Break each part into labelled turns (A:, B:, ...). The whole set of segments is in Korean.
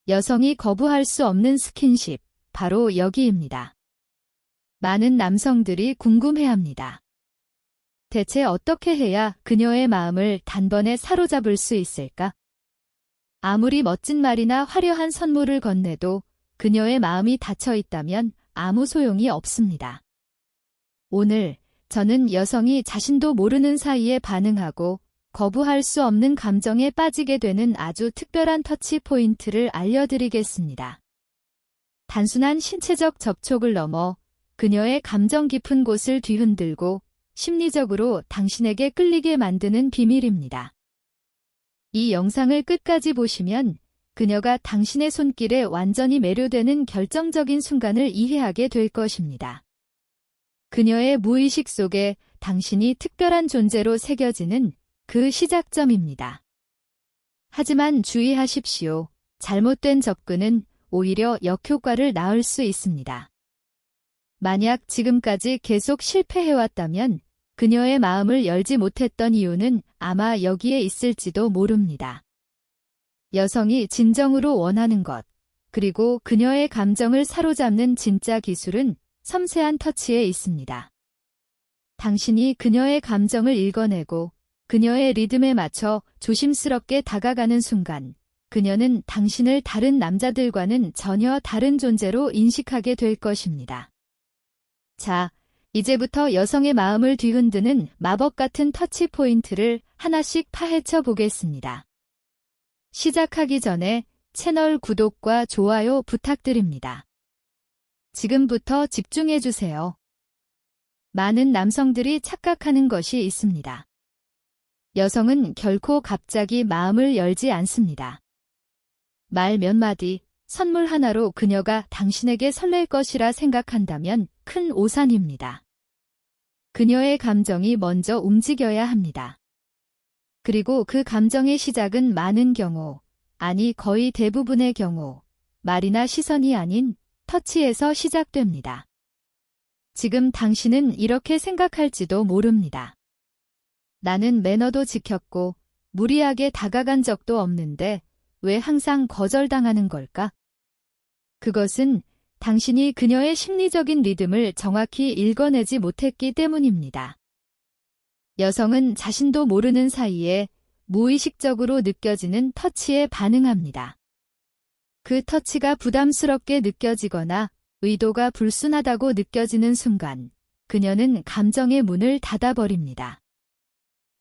A: 여성이 거부할 수 없는 스킨십, 바로 여기입니다. 많은 남성들이 궁금해합니다. 대체 어떻게 해야 그녀의 마음을 단번에 사로잡을 수 있을까? 아무리 멋진 말이나 화려한 선물을 건네도 그녀의 마음이 닫혀 있다면 아무 소용이 없습니다. 오늘 저는 여성이 자신도 모르는 사이에 반응하고 거부할 수 없는 감정에 빠지게 되는 아주 특별한 터치 포인트를 알려드리겠습니다. 단순한 신체적 접촉을 넘어 그녀의 감정 깊은 곳을 뒤흔들고 심리적으로 당신에게 끌리게 만드는 비밀입니다. 이 영상을 끝까지 보시면 그녀가 당신의 손길에 완전히 매료되는 결정적인 순간을 이해하게 될 것입니다. 그녀의 무의식 속에 당신이 특별한 존재로 새겨지는 그 시작점입니다. 하지만 주의하십시오. 잘못된 접근은 오히려 역효과를 낳을 수 있습니다. 만약 지금까지 계속 실패해왔다면 그녀의 마음을 열지 못했던 이유는 아마 여기에 있을지도 모릅니다. 여성이 진정으로 원하는 것, 그리고 그녀의 감정을 사로잡는 진짜 기술은 섬세한 터치에 있습니다. 당신이 그녀의 감정을 읽어내고 그녀의 리듬에 맞춰 조심스럽게 다가가는 순간, 그녀는 당신을 다른 남자들과는 전혀 다른 존재로 인식하게 될 것입니다. 자, 이제부터 여성의 마음을 뒤흔드는 마법 같은 터치 포인트를 하나씩 파헤쳐 보겠습니다. 시작하기 전에 채널 구독과 좋아요 부탁드립니다. 지금부터 집중해주세요. 많은 남성들이 착각하는 것이 있습니다. 여성은 결코 갑자기 마음을 열지 않습니다. 말 몇 마디, 선물 하나로 그녀가 당신에게 설렐 것이라 생각한다면 큰 오산입니다. 그녀의 감정이 먼저 움직여야 합니다. 그리고 그 감정의 시작은 많은 경우, 아니 거의 대부분의 경우, 말이나 시선이 아닌 터치에서 시작됩니다. 지금 당신은 이렇게 생각할지도 모릅니다. 나는 매너도 지켰고 무리하게 다가간 적도 없는데 왜 항상 거절당하는 걸까? 그것은 당신이 그녀의 심리적인 리듬을 정확히 읽어내지 못했기 때문입니다. 여성은 자신도 모르는 사이에 무의식적으로 느껴지는 터치에 반응합니다. 그 터치가 부담스럽게 느껴지거나 의도가 불순하다고 느껴지는 순간, 그녀는 감정의 문을 닫아버립니다.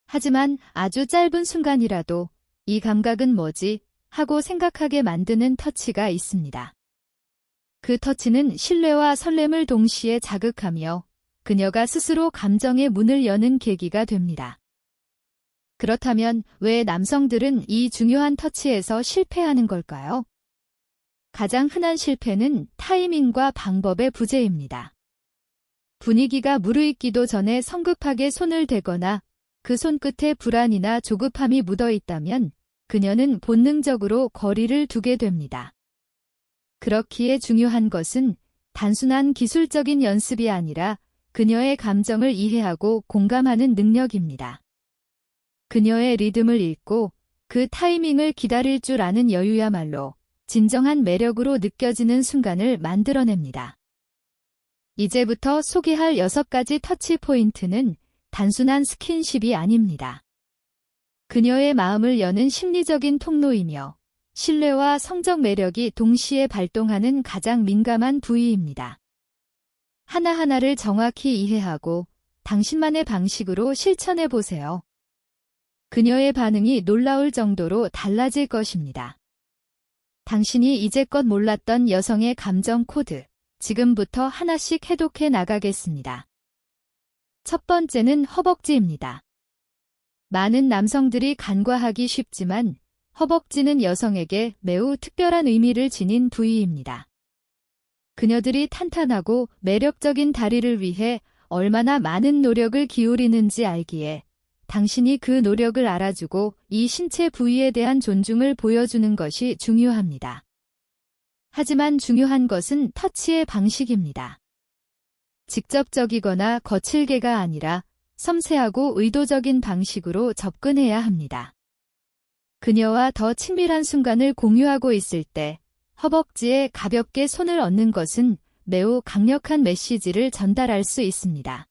A: 하지만 아주 짧은 순간이라도 이 감각은 뭐지? 하고 생각하게 만드는 터치가 있습니다. 그 터치는 신뢰와 설렘을 동시에 자극하며 그녀가 스스로 감정의 문을 여는 계기가 됩니다. 그렇다면 왜 남성들은 이 중요한 터치에서 실패하는 걸까요? 가장 흔한 실패는 타이밍과 방법의 부재입니다. 분위기가 무르익기도 전에 성급하게 손을 대거나 그 손끝에 불안이나 조급함이 묻어 있다면 그녀는 본능적으로 거리를 두게 됩니다. 그렇기에 중요한 것은 단순한 기술적인 연습이 아니라 그녀의 감정을 이해하고 공감하는 능력입니다. 그녀의 리듬을 읽고 그 타이밍을 기다릴 줄 아는 여유야말로 진정한 매력으로 느껴지는 순간을 만들어냅니다. 이제부터 소개할 6가지 터치 포인트는 단순한 스킨십이 아닙니다. 그녀의 마음을 여는 심리적인 통로이며 신뢰와 성적 매력이 동시에 발동하는 가장 민감한 부위입니다. 하나하나를 정확히 이해하고 당신만의 방식으로 실천해 보세요. 그녀의 반응이 놀라울 정도로 달라질 것입니다. 당신이 이제껏 몰랐던 여성의 감정 코드, 지금부터 하나씩 해독해 나가겠습니다. 첫 번째는 허벅지입니다. 많은 남성들이 간과하기 쉽지만 허벅지는 여성에게 매우 특별한 의미를 지닌 부위입니다. 그녀들이 탄탄하고 매력적인 다리를 위해 얼마나 많은 노력을 기울이는지 알기에 당신이 그 노력을 알아주고 이 신체 부위에 대한 존중을 보여주는 것이 중요합니다. 하지만 중요한 것은 터치의 방식입니다. 직접적이거나 거칠게가 아니라 섬세하고 의도적인 방식으로 접근해야 합니다. 그녀와 더 친밀한 순간을 공유하고 있을 때 허벅지에 가볍게 손을 얹는 것은 매우 강력한 메시지를 전달할 수 있습니다.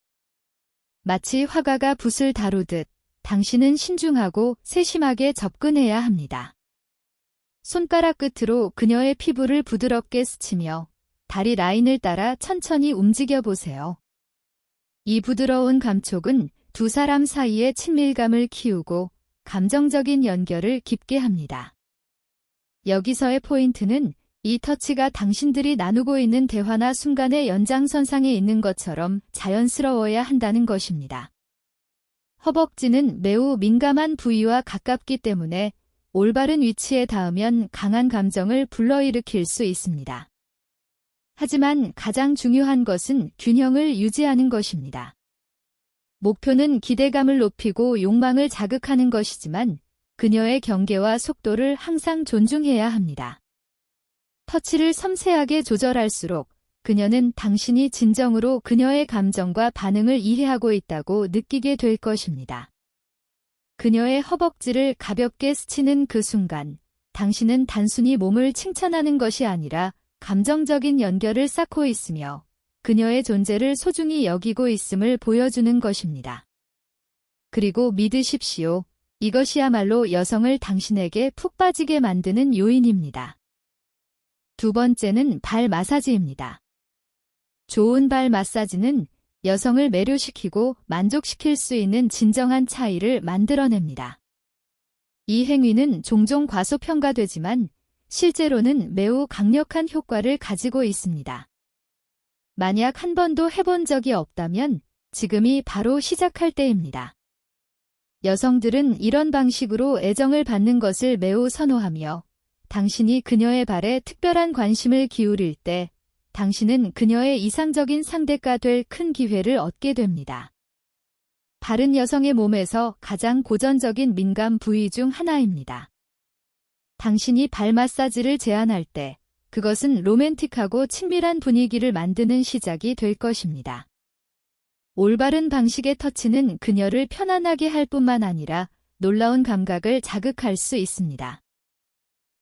A: 마치 화가가 붓을 다루듯 당신은 신중하고 세심하게 접근해야 합니다. 손가락 끝으로 그녀의 피부를 부드럽게 스치며 다리 라인을 따라 천천히 움직여 보세요. 이 부드러운 감촉은 두 사람 사이의 친밀감을 키우고 감정적인 연결을 깊게 합니다. 여기서의 포인트는 이 터치가 당신들이 나누고 있는 대화나 순간의 연장선상에 있는 것처럼 자연스러워야 한다는 것입니다. 허벅지는 매우 민감한 부위와 가깝기 때문에 올바른 위치에 닿으면 강한 감정을 불러일으킬 수 있습니다. 하지만 가장 중요한 것은 균형을 유지하는 것입니다. 목표는 기대감을 높이고 욕망을 자극하는 것이지만 그녀의 경계와 속도를 항상 존중해야 합니다. 터치를 섬세하게 조절할수록 그녀는 당신이 진정으로 그녀의 감정과 반응을 이해하고 있다고 느끼게 될 것입니다. 그녀의 허벅지를 가볍게 스치는 그 순간, 당신은 단순히 몸을 칭찬하는 것이 아니라 감정적인 연결을 쌓고 있으며 그녀의 존재를 소중히 여기고 있음을 보여주는 것입니다. 그리고 믿으십시오. 이것이야말로 여성을 당신에게 푹 빠지게 만드는 요인입니다. 두 번째는 발 마사지입니다. 좋은 발 마사지는 여성을 매료시키고 만족시킬 수 있는 진정한 차이를 만들어냅니다. 이 행위는 종종 과소평가되지만 실제로는 매우 강력한 효과를 가지고 있습니다. 만약 한 번도 해본 적이 없다면 지금이 바로 시작할 때입니다. 여성들은 이런 방식으로 애정을 받는 것을 매우 선호하며 당신이 그녀의 발에 특별한 관심을 기울일 때 당신은 그녀의 이상적인 상대가 될 큰 기회를 얻게 됩니다. 발은 여성의 몸에서 가장 고전적인 민감 부위 중 하나입니다. 당신이 발 마사지를 제안할 때 그것은 로맨틱하고 친밀한 분위기를 만드는 시작이 될 것입니다. 올바른 방식의 터치는 그녀를 편안하게 할 뿐만 아니라 놀라운 감각을 자극할 수 있습니다.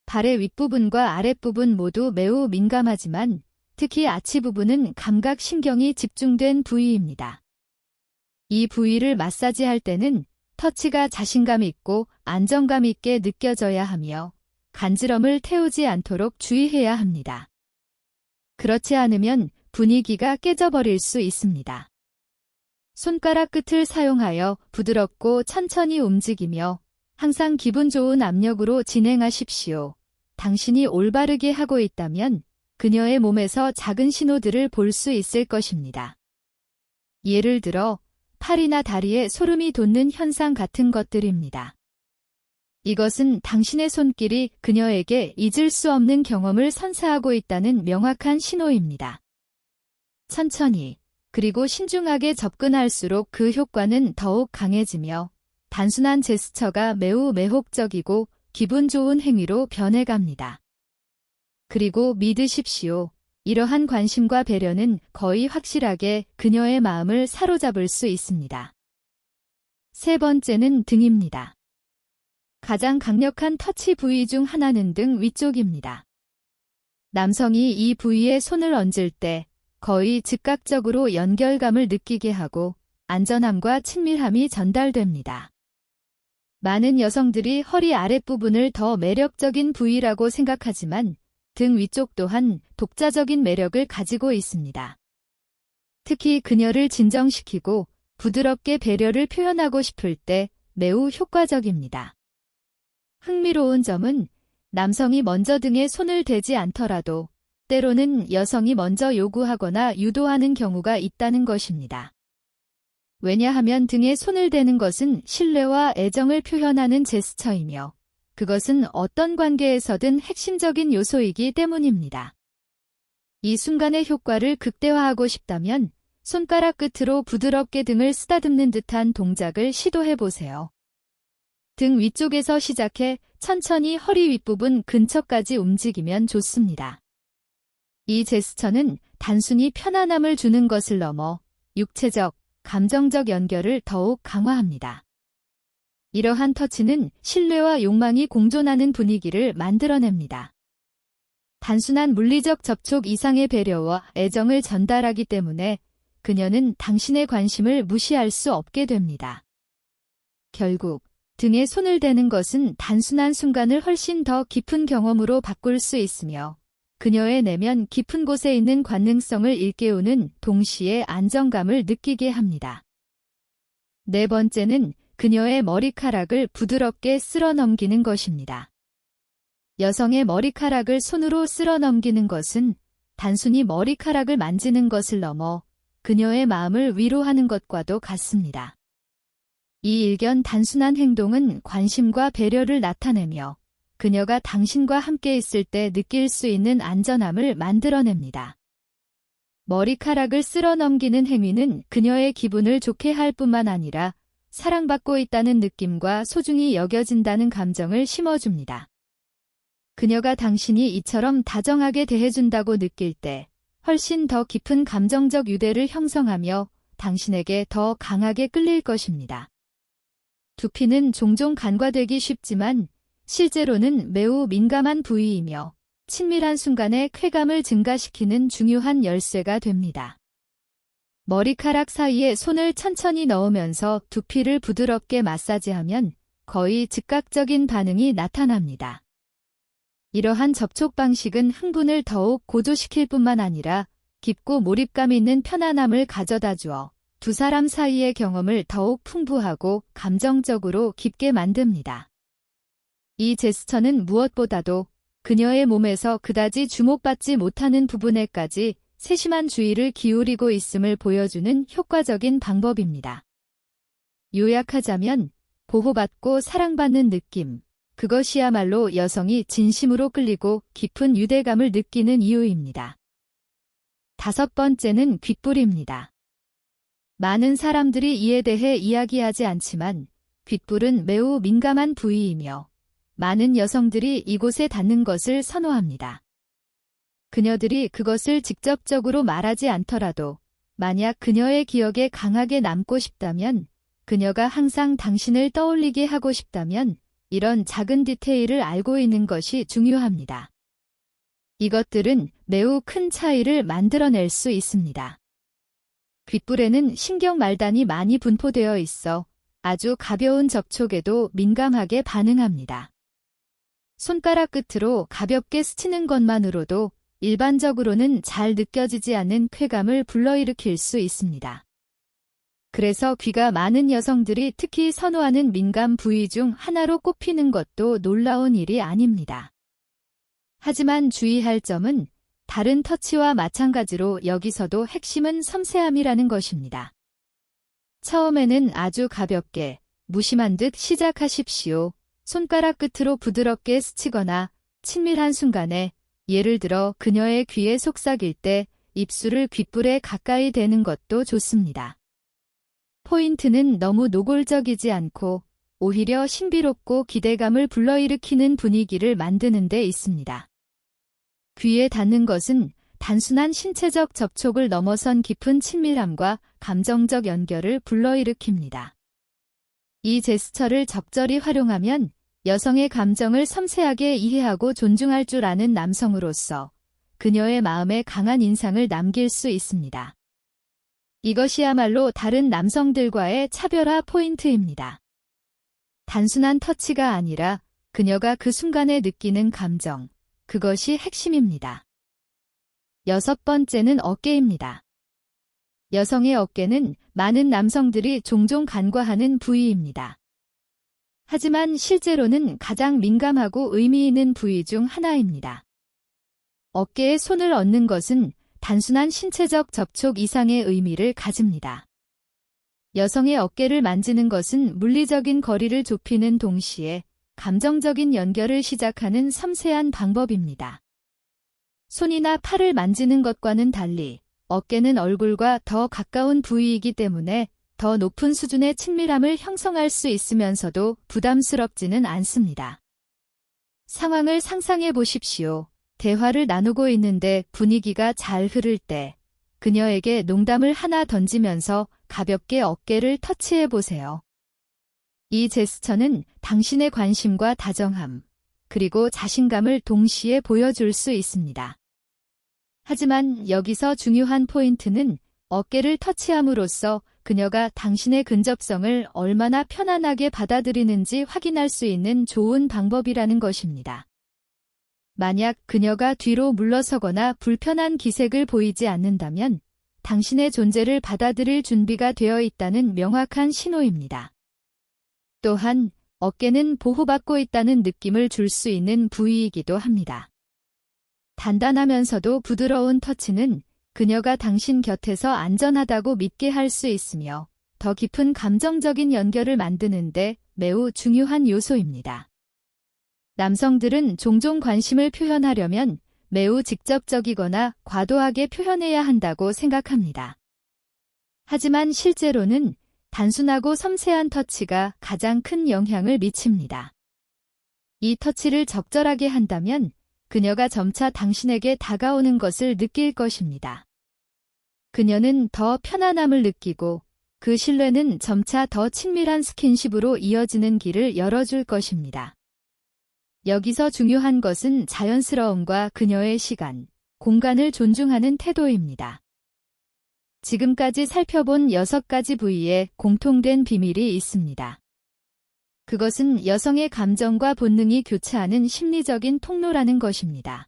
A: 발의 윗부분과 아랫부분 모두 매우 민감하지만 특히 아치 부분은 감각 신경이 집중된 부위입니다. 이 부위를 마사지할 때는 터치가 자신감 있고 안정감 있게 느껴져야 하며 간지럼을 태우지 않도록 주의해야 합니다. 그렇지 않으면 분위기가 깨져버릴 수 있습니다. 손가락 끝을 사용하여 부드럽고 천천히 움직이며 항상 기분 좋은 압력으로 진행하십시오. 당신이 올바르게 하고 있다면 그녀의 몸에서 작은 신호들을 볼 수 있을 것입니다. 예를 들어 팔이나 다리에 소름이 돋는 현상 같은 것들입니다. 이것은 당신의 손길이 그녀에게 잊을 수 없는 경험을 선사하고 있다는 명확한 신호입니다. 천천히 그리고 신중하게 접근할수록 그 효과는 더욱 강해지며 단순한 제스처가 매우 매혹적이고 기분 좋은 행위로 변해갑니다. 그리고 믿으십시오. 이러한 관심과 배려는 거의 확실하게 그녀의 마음을 사로잡을 수 있습니다. 세 번째는 등입니다. 가장 강력한 터치 부위 중 하나는 등 위쪽입니다. 남성이 이 부위에 손을 얹을 때 거의 즉각적으로 연결감을 느끼게 하고 안전함과 친밀함이 전달됩니다. 많은 여성들이 허리 아랫부분을 더 매력적인 부위라고 생각하지만 등 위쪽 또한 독자적인 매력을 가지고 있습니다. 특히 그녀를 진정시키고 부드럽게 배려를 표현하고 싶을 때 매우 효과적입니다. 흥미로운 점은 남성이 먼저 등에 손을 대지 않더라도 때로는 여성이 먼저 요구하거나 유도하는 경우가 있다는 것입니다. 왜냐하면 등에 손을 대는 것은 신뢰와 애정을 표현하는 제스처이며 그것은 어떤 관계에서든 핵심적인 요소이기 때문입니다. 이 순간의 효과를 극대화하고 싶다면 손가락 끝으로 부드럽게 등을 쓰다듬는 듯한 동작을 시도해 보세요. 등 위쪽에서 시작해 천천히 허리 윗부분 근처까지 움직이면 좋습니다. 이 제스처는 단순히 편안함을 주는 것을 넘어 육체적, 감정적 연결을 더욱 강화합니다. 이러한 터치는 신뢰와 욕망이 공존하는 분위기를 만들어냅니다. 단순한 물리적 접촉 이상의 배려와 애정을 전달하기 때문에 그녀는 당신의 관심을 무시할 수 없게 됩니다. 결국 등에 손을 대는 것은 단순한 순간을 훨씬 더 깊은 경험으로 바꿀 수 있으며 그녀의 내면 깊은 곳에 있는 관능성을 일깨우는 동시에 안정감을 느끼게 합니다. 네 번째는 그녀의 머리카락을 부드럽게 쓸어 넘기는 것입니다. 여성의 머리카락을 손으로 쓸어 넘기는 것은 단순히 머리카락을 만지는 것을 넘어 그녀의 마음을 위로하는 것과도 같습니다. 이 일견 단순한 행동은 관심과 배려를 나타내며 그녀가 당신과 함께 있을 때 느낄 수 있는 안전함을 만들어냅니다. 머리카락을 쓸어 넘기는 행위는 그녀의 기분을 좋게 할 뿐만 아니라 사랑받고 있다는 느낌과 소중히 여겨진다는 감정을 심어줍니다. 그녀가 당신이 이처럼 다정하게 대해준다고 느낄 때 훨씬 더 깊은 감정적 유대를 형성하며 당신에게 더 강하게 끌릴 것입니다. 두피는 종종 간과되기 쉽지만 실제로는 매우 민감한 부위이며 친밀한 순간에 쾌감을 증가시키는 중요한 열쇠가 됩니다. 머리카락 사이에 손을 천천히 넣으면서 두피를 부드럽게 마사지하면 거의 즉각적인 반응이 나타납니다. 이러한 접촉 방식은 흥분을 더욱 고조시킬 뿐만 아니라 깊고 몰입감 있는 편안함을 가져다 주어 두 사람 사이의 경험을 더욱 풍부하고 감정적으로 깊게 만듭니다. 이 제스처는 무엇보다도 그녀의 몸에서 그다지 주목받지 못하는 부분에까지 세심한 주의를 기울이고 있음을 보여주는 효과적인 방법입니다. 요약하자면 보호받고 사랑받는 느낌, 그것이야말로 여성이 진심으로 끌리고 깊은 유대감을 느끼는 이유입니다. 다섯 번째는 귓불입니다. 많은 사람들이 이에 대해 이야기하지 않지만 귓불은 매우 민감한 부위이며 많은 여성들이 이곳에 닿는 것을 선호합니다. 그녀들이 그것을 직접적으로 말하지 않더라도 만약 그녀의 기억에 강하게 남고 싶다면, 그녀가 항상 당신을 떠올리게 하고 싶다면 이런 작은 디테일을 알고 있는 것이 중요합니다. 이것들은 매우 큰 차이를 만들어낼 수 있습니다. 귓불에는 신경 말단이 많이 분포되어 있어 아주 가벼운 접촉에도 민감하게 반응합니다. 손가락 끝으로 가볍게 스치는 것만으로도 일반적으로는 잘 느껴지지 않는 쾌감을 불러일으킬 수 있습니다. 그래서 귀가 많은 여성들이 특히 선호하는 민감 부위 중 하나로 꼽히는 것도 놀라운 일이 아닙니다. 하지만 주의할 점은 다른 터치와 마찬가지로 여기서도 핵심은 섬세함이라는 것입니다. 처음에는 아주 가볍게, 무심한 듯 시작하십시오. 손가락 끝으로 부드럽게 스치거나 친밀한 순간에, 예를 들어 그녀의 귀에 속삭일 때 입술을 귓불에 가까이 대는 것도 좋습니다. 포인트는 너무 노골적이지 않고 오히려 신비롭고 기대감을 불러일으키는 분위기를 만드는 데 있습니다. 귀에 닿는 것은 단순한 신체적 접촉을 넘어선 깊은 친밀함과 감정적 연결을 불러일으킵니다. 이 제스처를 적절히 활용하면 여성의 감정을 섬세하게 이해하고 존중할 줄 아는 남성으로서 그녀의 마음에 강한 인상을 남길 수 있습니다. 이것이야말로 다른 남성들과의 차별화 포인트입니다. 단순한 터치가 아니라 그녀가 그 순간에 느끼는 감정, 그것이 핵심입니다. 여섯 번째는 어깨입니다. 여성의 어깨는 많은 남성들이 종종 간과하는 부위입니다. 하지만 실제로는 가장 민감하고 의미 있는 부위 중 하나입니다. 어깨에 손을 얹는 것은 단순한 신체적 접촉 이상의 의미를 가집니다. 여성의 어깨를 만지는 것은 물리적인 거리를 좁히는 동시에 감정적인 연결을 시작하는 섬세한 방법입니다. 손이나 팔을 만지는 것과는 달리 어깨는 얼굴과 더 가까운 부위이기 때문에 더 높은 수준의 친밀함을 형성할 수 있으면서도 부담스럽지는 않습니다. 상황을 상상해 보십시오. 대화를 나누고 있는데 분위기가 잘 흐를 때 그녀에게 농담을 하나 던지면서 가볍게 어깨를 터치해 보세요. 이 제스처는 당신의 관심과 다정함, 그리고 자신감을 동시에 보여줄 수 있습니다. 하지만 여기서 중요한 포인트는 어깨를 터치함으로써 그녀가 당신의 근접성을 얼마나 편안하게 받아들이는지 확인할 수 있는 좋은 방법이라는 것입니다. 만약 그녀가 뒤로 물러서거나 불편한 기색을 보이지 않는다면 당신의 존재를 받아들일 준비가 되어 있다는 명확한 신호입니다. 또한 어깨는 보호받고 있다는 느낌을 줄 수 있는 부위이기도 합니다. 단단하면서도 부드러운 터치는 그녀가 당신 곁에서 안전하다고 믿게 할 수 있으며 더 깊은 감정적인 연결을 만드는데 매우 중요한 요소입니다. 남성들은 종종 관심을 표현하려면 매우 직접적이거나 과도하게 표현해야 한다고 생각합니다. 하지만 실제로는 단순하고 섬세한 터치가 가장 큰 영향을 미칩니다. 이 터치를 적절하게 한다면 그녀가 점차 당신에게 다가오는 것을 느낄 것입니다. 그녀는 더 편안함을 느끼고 그 신뢰는 점차 더 친밀한 스킨십으로 이어지는 길을 열어줄 것입니다. 여기서 중요한 것은 자연스러움과 그녀의 시간, 공간을 존중하는 태도입니다. 지금까지 살펴본 6가지 부위에 공통된 비밀이 있습니다. 그것은 여성의 감정과 본능이 교차하는 심리적인 통로라는 것입니다.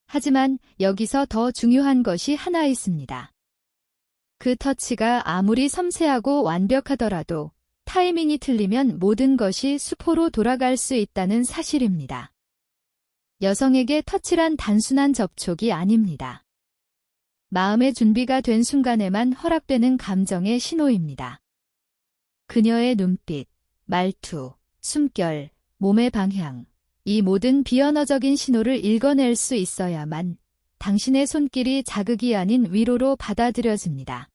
A: 하지만 여기서 더 중요한 것이 하나 있습니다. 그 터치가 아무리 섬세하고 완벽하더라도 타이밍이 틀리면 모든 것이 수포로 돌아갈 수 있다는 사실입니다. 여성에게 터치란 단순한 접촉이 아닙니다. 마음의 준비가 된 순간에만 허락되는 감정의 신호입니다. 그녀의 눈빛, 말투, 숨결, 몸의 방향, 이 모든 비언어적인 신호를 읽어낼 수 있어야만 당신의 손길이 자극이 아닌 위로로 받아들여집니다.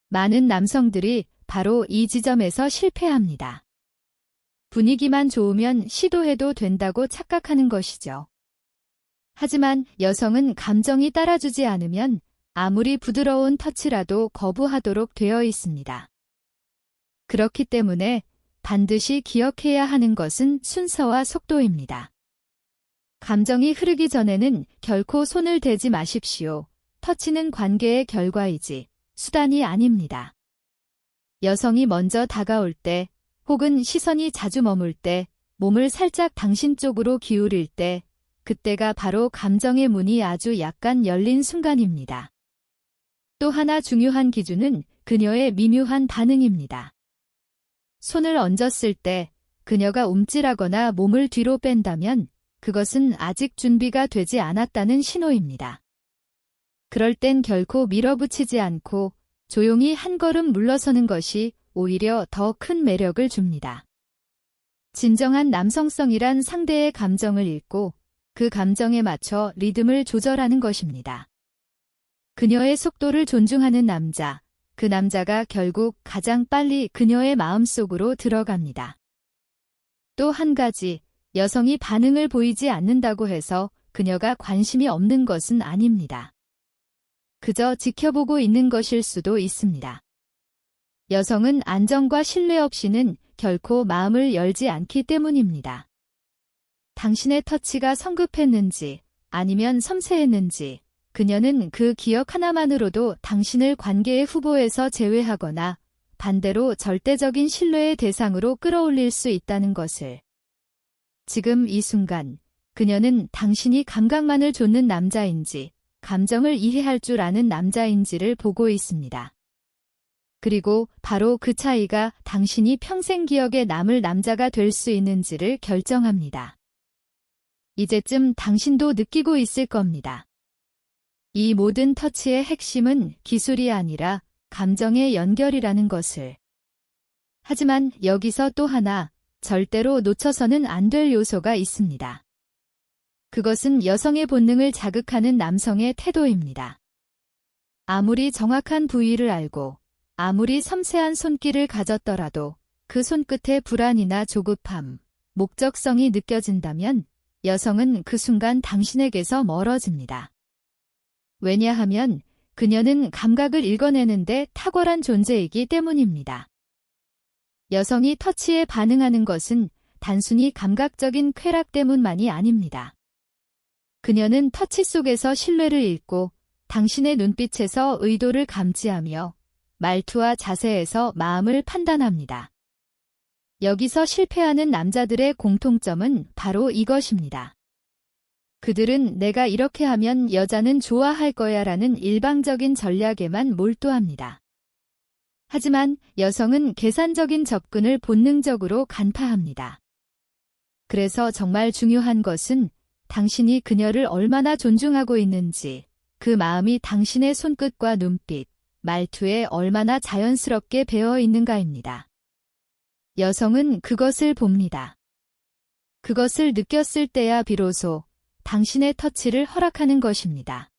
A: 많은 남성들이 바로 이 지점에서 실패합니다. 분위기만 좋으면 시도해도 된다고 착각하는 것이죠. 하지만 여성은 감정이 따라주지 않으면 아무리 부드러운 터치라도 거부하도록 되어 있습니다. 그렇기 때문에 반드시 기억해야 하는 것은 순서와 속도입니다. 감정이 흐르기 전에는 결코 손을 대지 마십시오. 터치는 관계의 결과이지 수단이 아닙니다. 여성이 먼저 다가올 때, 혹은 시선이 자주 머물 때, 몸을 살짝 당신 쪽으로 기울일 때, 그때가 바로 감정의 문이 아주 약간 열린 순간입니다. 또 하나 중요한 기준은 그녀의 미묘한 반응입니다. 손을 얹었을 때 그녀가 움찔하거나 몸을 뒤로 뺀다면 그것은 아직 준비가 되지 않았다는 신호입니다. 그럴 땐 결코 밀어붙이지 않고 조용히 한 걸음 물러서는 것이 오히려 더 큰 매력을 줍니다. 진정한 남성성이란 상대의 감정을 읽고 그 감정에 맞춰 리듬을 조절하는 것입니다. 그녀의 속도를 존중하는 남자, 그 남자가 결국 가장 빨리 그녀의 마음속으로 들어갑니다. 또 한 가지, 여성이 반응을 보이지 않는다고 해서 그녀가 관심이 없는 것은 아닙니다. 그저 지켜보고 있는 것일 수도 있습니다. 여성은 안정과 신뢰 없이는 결코 마음을 열지 않기 때문입니다. 당신의 터치가 성급했는지 아니면 섬세했는지 그녀는 그 기억 하나만으로도 당신을 관계의 후보에서 제외하거나 반대로 절대적인 신뢰의 대상으로 끌어올릴 수 있다는 것을. 지금 이 순간 그녀는 당신이 감각만을 좇는 남자인지 감정을 이해할 줄 아는 남자인지를 보고 있습니다. 그리고 바로 그 차이가 당신이 평생 기억에 남을 남자가 될 수 있는지를 결정합니다. 이제쯤 당신도 느끼고 있을 겁니다. 이 모든 터치의 핵심은 기술이 아니라 감정의 연결이라는 것을. 하지만 여기서 또 하나 절대로 놓쳐서는 안 될 요소가 있습니다. 그것은 여성의 본능을 자극하는 남성의 태도입니다. 아무리 정확한 부위를 알고 아무리 섬세한 손길을 가졌더라도 그 손끝에 불안이나 조급함, 목적성이 느껴진다면 여성은 그 순간 당신에게서 멀어집니다. 왜냐하면 그녀는 감각을 읽어내는데 탁월한 존재이기 때문입니다. 여성이 터치에 반응하는 것은 단순히 감각적인 쾌락 때문만이 아닙니다. 그녀는 터치 속에서 신뢰를 잃고 당신의 눈빛에서 의도를 감지하며 말투와 자세에서 마음을 판단합니다. 여기서 실패하는 남자들의 공통점은 바로 이것입니다. 그들은 내가 이렇게 하면 여자는 좋아할 거야 라는 일방적인 전략에만 몰두합니다. 하지만 여성은 계산적인 접근을 본능적으로 간파합니다. 그래서 정말 중요한 것은 당신이 그녀를 얼마나 존중하고 있는지, 그 마음이 당신의 손끝과 눈빛, 말투에 얼마나 자연스럽게 배어 있는가입니다. 여성은 그것을 봅니다. 그것을 느꼈을 때야 비로소 당신의 터치를 허락하는 것입니다.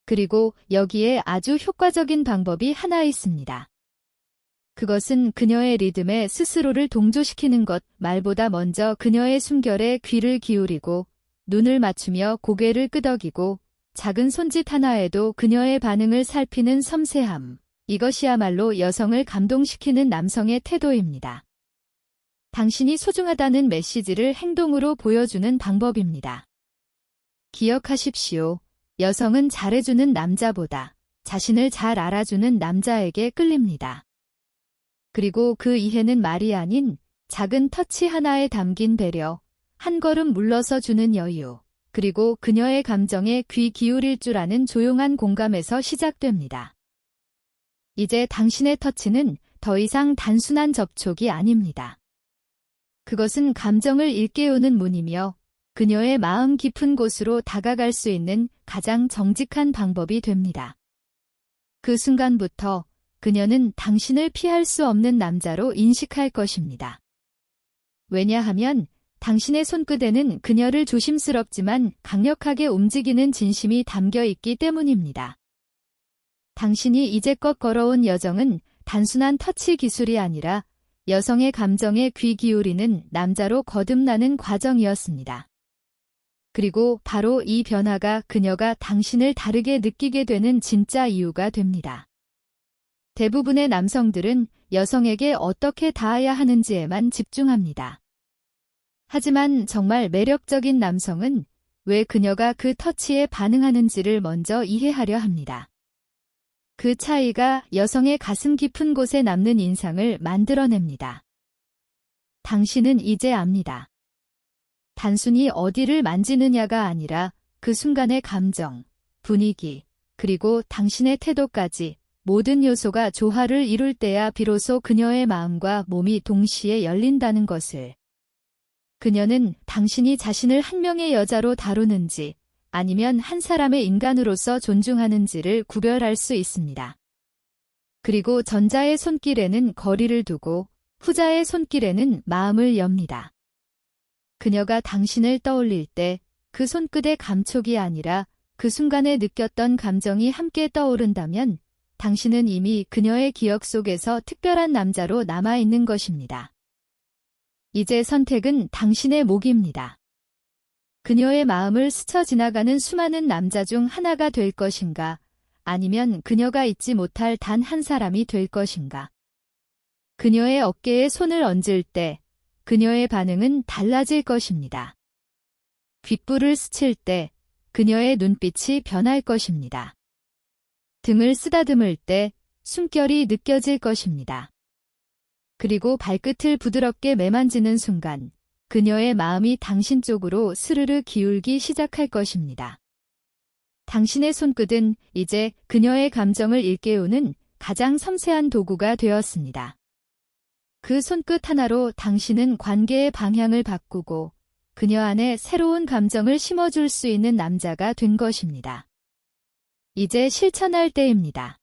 A: 그리고 여기에 아주 효과적인 방법이 하나 있습니다. 그것은 그녀의 리듬에 스스로를 동조시키는 것, 말보다 먼저 그녀의 숨결에 귀를 기울이고 눈을 맞추며 고개를 끄덕이고 작은 손짓 하나에도 그녀의 반응을 살피는 섬세함. 이것이야말로 여성을 감동시키는 남성의 태도입니다. 당신이 소중하다는 메시지를 행동으로 보여주는 방법입니다. 기억하십시오. 여성은 잘해주는 남자보다 자신을 잘 알아주는 남자에게 끌립니다. 그리고 그 이해는 말이 아닌 작은 터치 하나에 담긴 배려, 한 걸음 물러서 주는 여유, 그리고 그녀의 감정에 귀 기울일 줄 아는 조용한 공감에서 시작됩니다. 이제 당신의 터치는 더 이상 단순한 접촉이 아닙니다. 그것은 감정을 일깨우는 문이며 그녀의 마음 깊은 곳으로 다가갈 수 있는 가장 정직한 방법이 됩니다. 그 순간부터 그녀는 당신을 피할 수 없는 남자로 인식할 것입니다. 왜냐하면 당신의 손끝에는 그녀를 조심스럽지만 강력하게 움직이는 진심이 담겨 있기 때문입니다. 당신이 이제껏 걸어온 여정은 단순한 터치 기술이 아니라 여성의 감정에 귀 기울이는 남자로 거듭나는 과정이었습니다. 그리고 바로 이 변화가 그녀가 당신을 다르게 느끼게 되는 진짜 이유가 됩니다. 대부분의 남성들은 여성에게 어떻게 닿아야 하는지에만 집중합니다. 하지만 정말 매력적인 남성은 왜 그녀가 그 터치에 반응하는지를 먼저 이해하려 합니다. 그 차이가 여성의 가슴 깊은 곳에 남는 인상을 만들어냅니다. 당신은 이제 압니다. 단순히 어디를 만지느냐가 아니라 그 순간의 감정, 분위기, 그리고 당신의 태도까지 모든 요소가 조화를 이룰 때야 비로소 그녀의 마음과 몸이 동시에 열린다는 것을. 그녀는 당신이 자신을 한 명의 여자로 다루는지 아니면 한 사람의 인간으로서 존중하는지를 구별할 수 있습니다. 그리고 전자의 손길에는 거리를 두고 후자의 손길에는 마음을 엽니다. 그녀가 당신을 떠올릴 때 그 손끝의 감촉이 아니라 그 순간에 느꼈던 감정이 함께 떠오른다면 당신은 이미 그녀의 기억 속에서 특별한 남자로 남아있는 것입니다. 이제 선택은 당신의 몫입니다. 그녀의 마음을 스쳐 지나가는 수많은 남자 중 하나가 될 것인가, 아니면 그녀가 잊지 못할 단 한 사람이 될 것인가. 그녀의 어깨에 손을 얹을 때 그녀의 반응은 달라질 것입니다. 귓불을 스칠 때 그녀의 눈빛이 변할 것입니다. 등을 쓰다듬을 때 숨결이 느껴질 것입니다. 그리고 발끝을 부드럽게 매만지는 순간 그녀의 마음이 당신 쪽으로 스르르 기울기 시작할 것입니다. 당신의 손끝은 이제 그녀의 감정을 일깨우는 가장 섬세한 도구가 되었습니다. 그 손끝 하나로 당신은 관계의 방향을 바꾸고 그녀 안에 새로운 감정을 심어줄 수 있는 남자가 된 것입니다. 이제 실천할 때입니다.